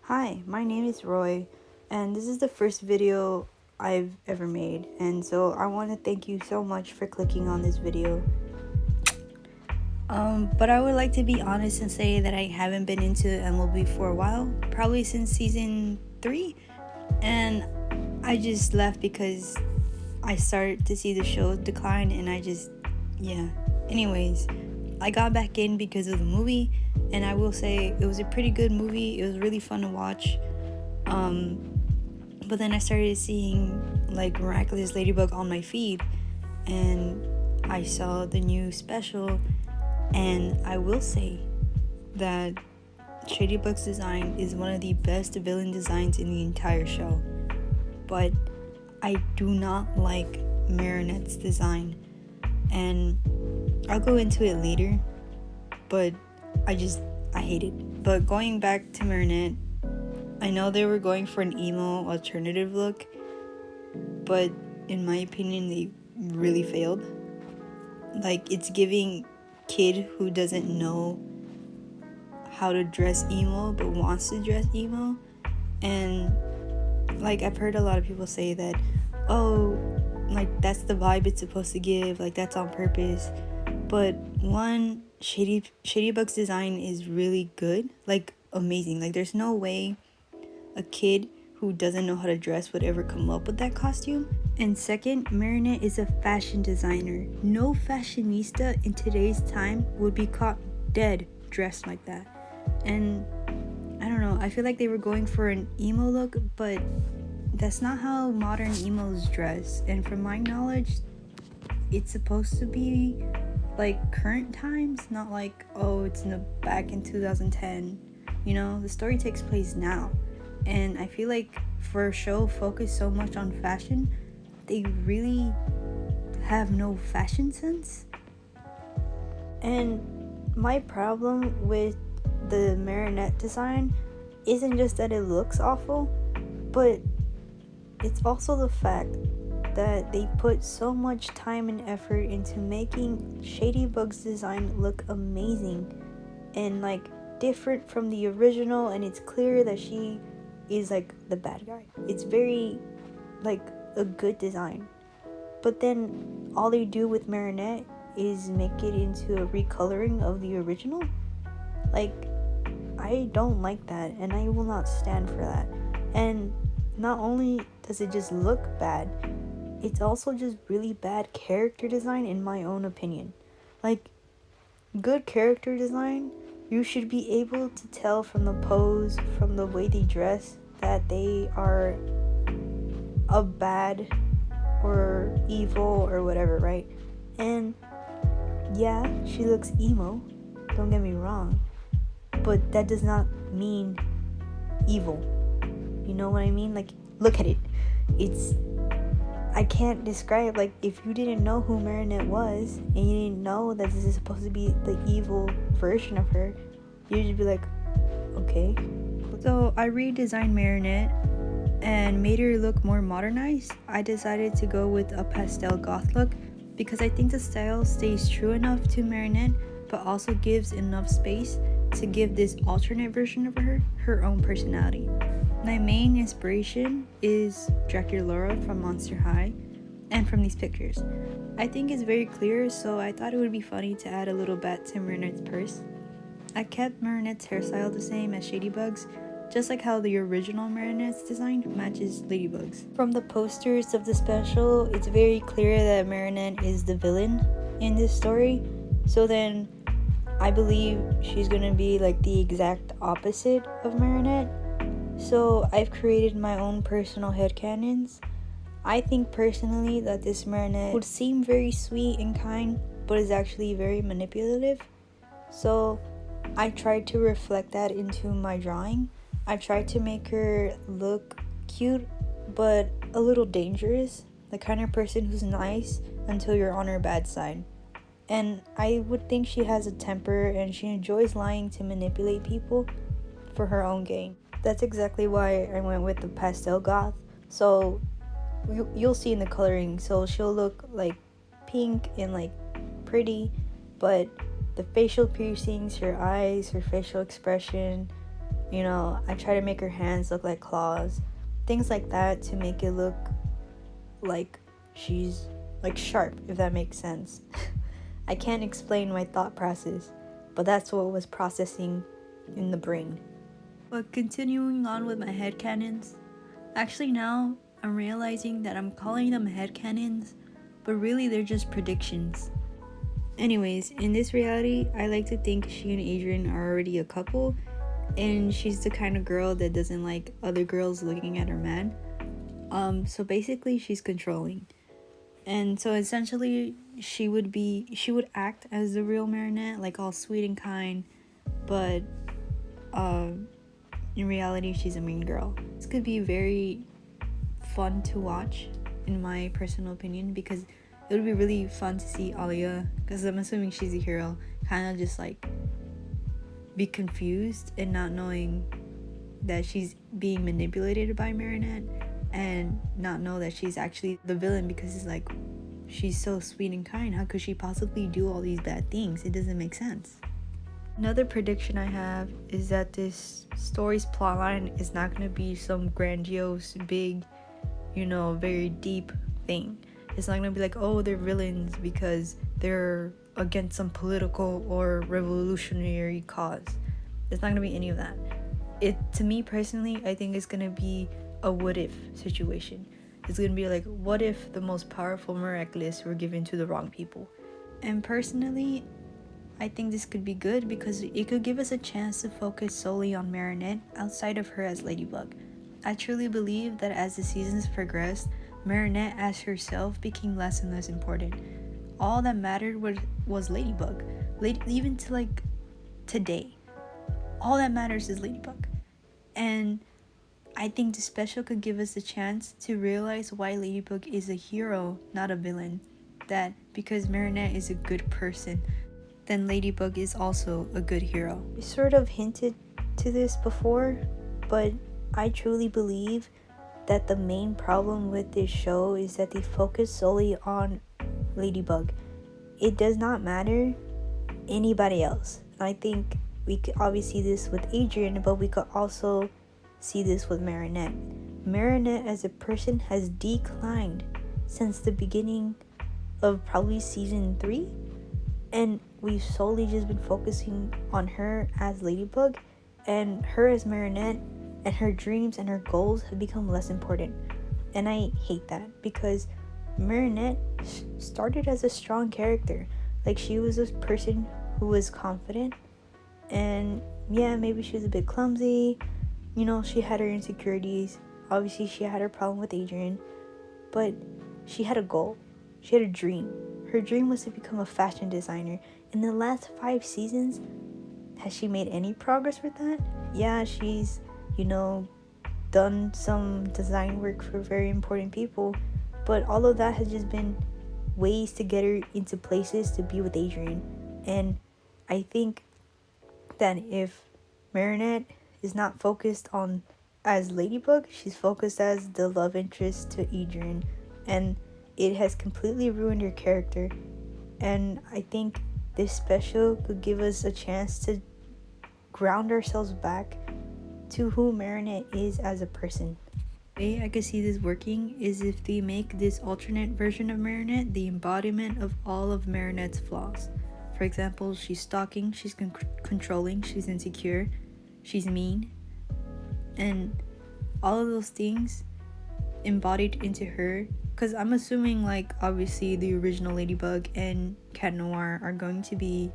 Hi, my name is Roy, and this is the first video I've ever made, and so I want to thank you so much for clicking on this video. But I would like to be honest and say that I haven't been into MLB for a while, probably since season 3, and I just left because I started to see the show decline, and Anyways, I got back in because of the movie, and I will say it was a pretty good movie. It was really fun to watch. But then I started seeing like Miraculous Ladybug on my feed, and I saw the new special, and I will say that Shadybug's design is one of the best villain designs in the entire show. But I do not like Marinette's design, and I'll go into it later, but I hate it. But going back to Marinette, I know they were going for an emo alternative look, but in my opinion, they really failed. Like, it's giving kid who doesn't know how to dress emo but wants to dress emo. And like, I've heard a lot of people say that, oh, like, that's the vibe it's supposed to give, like, that's on purpose. But one, Shadybug's design is really good, like, amazing. Like, there's no way a kid who doesn't know how to dress would ever come up with that costume. And second, Marinette is a fashion designer. No fashionista in today's time would be caught dead dressed like that. And I don't know, I feel like they were going for an emo look, but that's not how modern emos dress. And from my knowledge, it's supposed to be like current times, not like, oh, it's back in 2010. You know, the story takes place now. And I feel like for a show focused so much on fashion, they really have no fashion sense. And my problem with the Marinette design isn't just that it looks awful, but it's also the fact that they put so much time and effort into making Shadybug's design look amazing and like different from the original, and it's clear that she is like the bad guy. It's very like a good design, but then all they do with Marinette is make it into a recoloring of the original. Like, I don't like that, and I will not stand for that. And not only does it just look bad, it's also just really bad character design in my own opinion. Like, good character design, you should be able to tell from the pose, from the way they dress, that they are a bad or evil or whatever, right? And yeah, she looks emo, don't get me wrong, but that does not mean evil. You know what I mean? Like, look at it. I can't describe, like, if you didn't know who Marinette was and you didn't know that this is supposed to be the evil version of her, you'd just be like, okay. So I redesigned Marinette and made her look more modernized. I decided to go with a pastel goth look because I think the style stays true enough to Marinette but also gives enough space to give this alternate version of her own personality. My main inspiration is Draculaura from Monster High and from these pictures. I think it's very clear, so I thought it would be funny to add a little bat to Marinette's purse. I kept Marinette's hairstyle the same as Shadybug's, just like how the original Marinette's design matches Ladybug's. From the posters of the special, it's very clear that Marinette is the villain in this story, so then I believe she's gonna be like the exact opposite of Marinette. So I've created my own personal headcanons. I think personally that this Marinette would seem very sweet and kind, but is actually very manipulative. So I tried to reflect that into my drawing. I tried to make her look cute, but a little dangerous. The kind of person who's nice until you're on her bad side. And I would think she has a temper and she enjoys lying to manipulate people for her own gain. That's exactly why I went with the pastel goth. So you'll see in the coloring, so she'll look like pink and like pretty, but the facial piercings, her eyes, her facial expression, You know, I try to make her hands look like claws, things like that, to make it look like she's like sharp, if that makes sense. I can't explain my thought process, but that's what was processing in the brain. But continuing on with my headcanons, actually now I'm realizing that I'm calling them headcanons, but really they're just predictions. Anyways, in this reality, I like to think she and Adrian are already a couple, and she's the kind of girl that doesn't like other girls looking at her man. So basically she's controlling. And so essentially she would act as the real Marinette, like all sweet and kind, but in reality she's a mean girl. This could be very fun to watch, in my personal opinion, because it would be really fun to see Alia, because I'm assuming she's a hero, kind of just like be confused and not knowing that she's being manipulated by Marinette, and not know that she's actually the villain, because it's like, she's so sweet and kind, how could she possibly do all these bad things? It doesn't make sense. Another prediction I have is that this story's plotline is not going to be some grandiose, big, very deep thing. It's not going to be like, oh, they're villains because they're against some political or revolutionary cause. It's not going to be any of that. To me personally, I think it's going to be a what if situation. It's going to be like, what if the most powerful Miraculous were given to the wrong people? And personally, I think this could be good because it could give us a chance to focus solely on Marinette outside of her as Ladybug. I truly believe that as the seasons progressed, Marinette as herself became less and less important. All that mattered was Ladybug. Even to like today, all that matters is Ladybug. And I think the special could give us a chance to realize why Ladybug is a hero, not a villain. That because Marinette is a good person, then Ladybug is also a good hero. We sort of hinted to this before, but I truly believe that the main problem with this show is that they focus solely on Ladybug. It does not matter anybody else. I think we could obviously see this with Adrian, but we could also see this with Marinette. Marinette as a person has declined since the beginning of probably season 3, and we've solely just been focusing on her as Ladybug, and her as Marinette, and her dreams and her goals have become less important. And I hate that, because Marinette started as a strong character. Like, she was this person who was confident, and yeah, maybe she was a bit clumsy, she had her insecurities, obviously she had her problem with Adrian, but she had a goal, she had a dream. Her dream was to become a fashion designer. In the last 5 seasons, has she made any progress with that? Yeah, she's done some design work for very important people, but all of that has just been ways to get her into places to be with Adrian. And I think that if Marinette is not focused on as Ladybug, she's focused as the love interest to Adrian, and it has completely ruined her character. And I think this special could give us a chance to ground ourselves back to who Marinette is as a person. The way I could see this working is if they make this alternate version of Marinette the embodiment of all of Marinette's flaws. For example, she's stalking, she's controlling, she's insecure, she's mean, and all of those things embodied into her. Because I'm assuming, like, obviously the original Ladybug and Cat Noir are going to be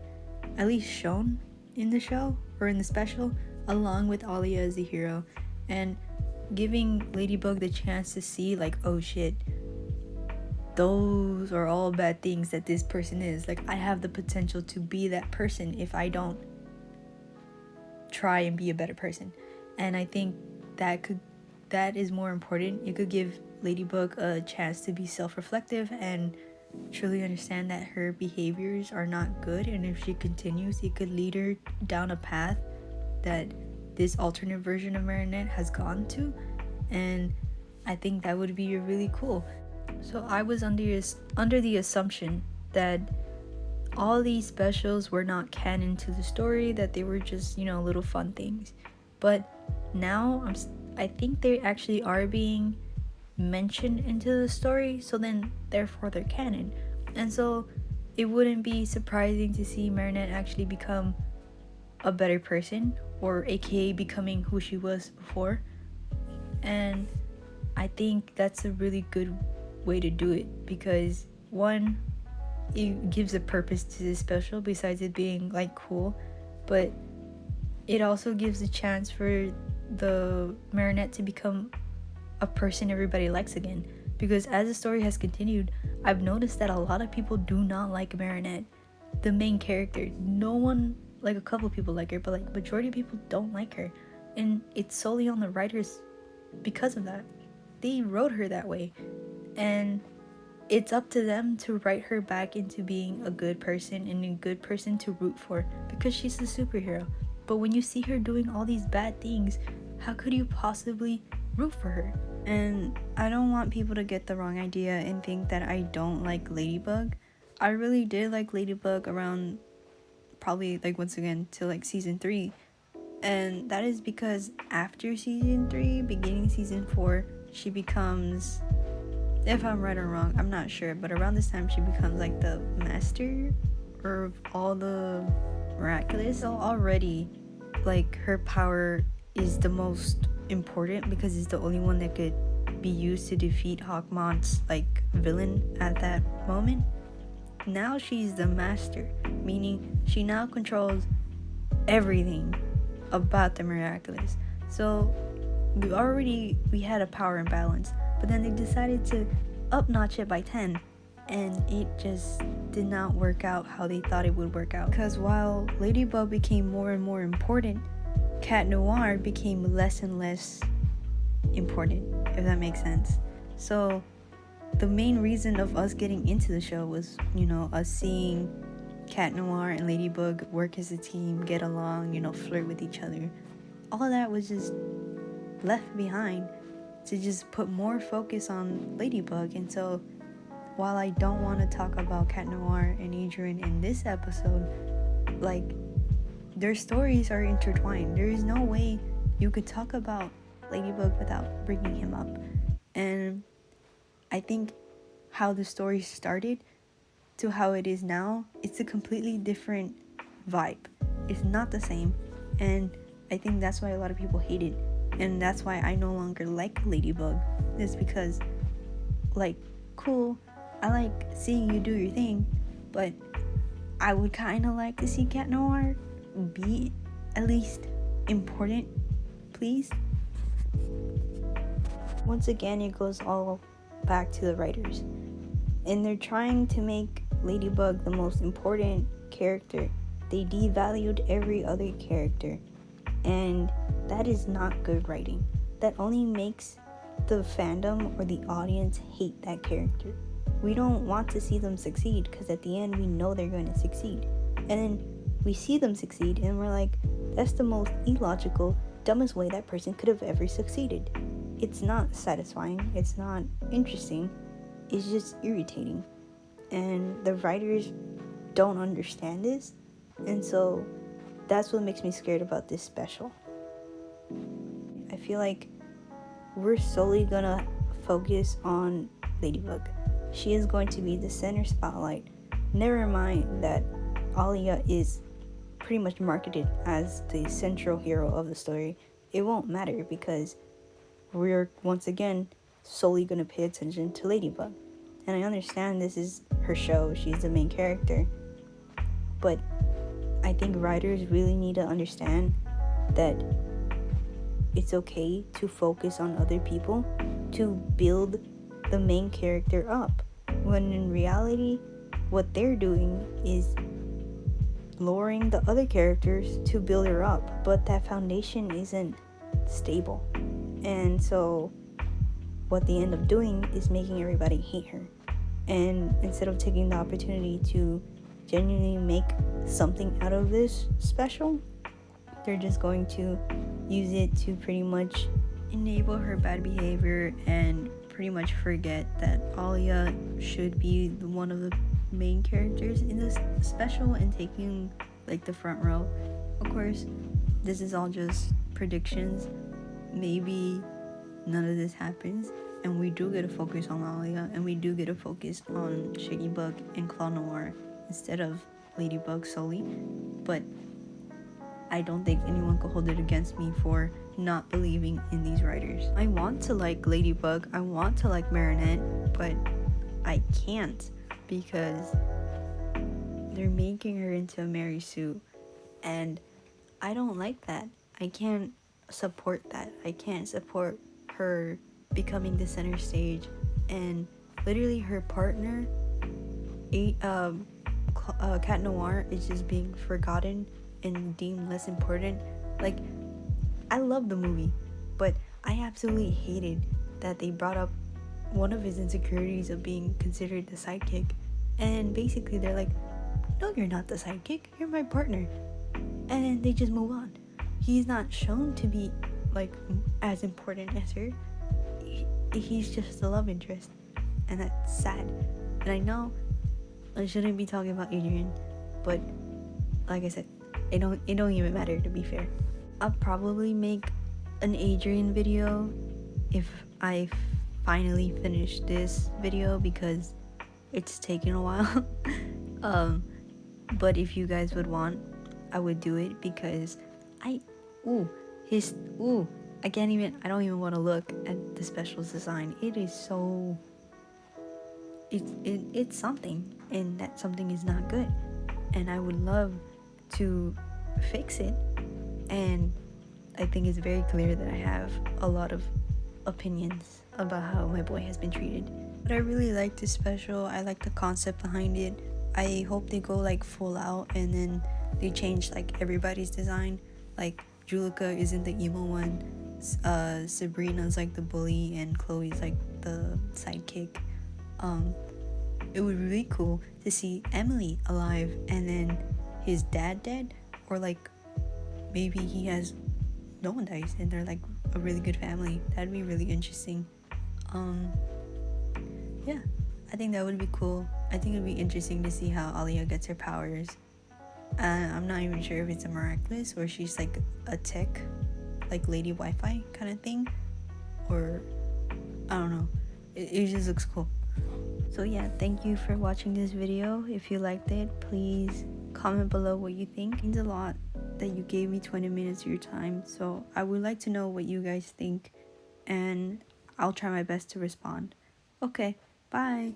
at least shown in the show or in the special, along with Alia as the hero, and giving Ladybug the chance to see, like, oh shit, those are all bad things that this person is. Like, I have the potential to be that person if I don't try and be a better person. And I think that is more important. It could give Ladybug a chance to be self-reflective and truly understand that her behaviors are not good, and if she continues, it could lead her down a path that this alternate version of Marinette has gone to. And I think that would be really cool. So I was under the assumption that all these specials were not canon to the story, that they were just little fun things. But now I think they actually are being mentioned into the story, so then therefore they're canon. And so it wouldn't be surprising to see Marinette actually become a better person, or aka becoming who she was before. And I think that's a really good way to do it, because one, it gives a purpose to this special besides it being like cool, but it also gives a chance for the Marinette to become a person everybody likes again. Because as the story has continued, I've noticed that a lot of people do not like Marinette, the main character. No one, like a couple people like her, but like majority of people don't like her, and it's solely on the writers because of that. They wrote her that way, and it's up to them to write her back into being a good person and a good person to root for, because she's a superhero. But when you see her doing all these bad things, how could you possibly root for her? And I don't want people to get the wrong idea and think that I don't like Ladybug. I really did like Ladybug around probably like once again to like season 3. And that is because after season 3, beginning season 4, she becomes, if I'm right or wrong, I'm not sure, but around this time she becomes like the master of all the Miraculous. So already, like, her power is the most important because it's the only one that could be used to defeat Hawkmont's like villain at that moment. Now she's the master, meaning she now controls everything about the Miraculous. So we had a power imbalance, but then they decided to up notch it by 10, and it just did not work out how they thought it would work out. Because while Ladybug became more and more important, Cat Noir became less and less important, if that makes sense. So the main reason of us getting into the show was, us seeing Cat Noir and Ladybug work as a team, get along, flirt with each other. All of that was just left behind to just put more focus on Ladybug. And so while I don't want to talk about Cat Noir and Adrian in this episode, like, their stories are intertwined. There is no way you could talk about Ladybug without bringing him up. And I think how the story started to how it is now, it's a completely different vibe. It's not the same. And I think that's why a lot of people hate it. And that's why I no longer like Ladybug. It's because, like, cool, I like seeing you do your thing, but I would kind of like to see Cat Noir be at least important, please. Once again, it goes all back to the writers. And they're trying to make Ladybug the most important character. They devalued every other character. And that is not good writing. That only makes the fandom or the audience hate that character. We don't want to see them succeed, because at the end we know they're going to succeed. And then we see them succeed and we're like, that's the most illogical, dumbest way that person could have ever succeeded. It's not satisfying. It's not interesting. It's just irritating. And the writers don't understand this. And so that's what makes me scared about this special. I feel like we're solely gonna focus on Ladybug. She is going to be the center spotlight. Never mind that Alia is pretty much marketed as the central hero of the story. It won't matter because we're once again solely gonna pay attention to Ladybug. And I understand this is her show, she's the main character, but I think writers really need to understand that it's okay to focus on other people to build the main character up, when in reality what they're doing is lowering the other characters to build her up, but that foundation isn't stable. And so what they end up doing is making everybody hate her. And instead of taking the opportunity to genuinely make something out of this special, they're just going to use it to pretty much enable her bad behavior and pretty much forget that Alia should be one of the main characters in this special and taking like the front row. Of course, this is all just predictions, maybe none of this happens, and we do get a focus on Alia, and we do get a focus on Shadybug and Claw Noir instead of Ladybug solely. But I don't think anyone could hold it against me for not believing in these writers. I want to like Ladybug, I want to like Marinette, but I can't because they're making her into a Mary Sue, and I don't like that. I can't support that. I can't support her becoming the center stage, and literally her partner, Cat Noir, is just being forgotten and deemed less important. Like, I love the movie, but I absolutely hated that they brought up one of his insecurities of being considered the sidekick, and basically they're like, no, you're not the sidekick, you're my partner, and they just move on. He's not shown to be like as important as her. He's just the love interest, and that's sad. And I know I shouldn't be talking about Adrian, but like I said, it don't even matter, to be fair. I'll probably make an Adrian video if I finally finish this video because it's taken a while. But if you guys would want, I would do it because I don't even want to look at the specials design. It is so, it's something, and that something is not good, and I would love to fix it. And I think it's very clear that I have a lot of opinions about how my boy has been treated. But I really like this special. I like the concept behind it. I hope they go like full out and then they change like everybody's design. Like Julika isn't the emo one, Sabrina's like the bully, and Chloe's like the sidekick. It would be really cool to see Emily alive and then his dad dead, or like maybe he has no one dies and they're like a really good family. That'd be really interesting. Yeah, I think that would be cool. I think it'd be interesting to see how Alia gets her powers. I'm not even sure if it's a Miraculous or she's like a tech, like Lady Wi-Fi kind of thing, or I don't know. It just looks cool. So yeah, thank you for watching this video. If you liked it, please comment below what you think. It means a lot that you gave me 20 minutes of your time, so I would like to know what you guys think, and I'll try my best to respond. Okay, bye.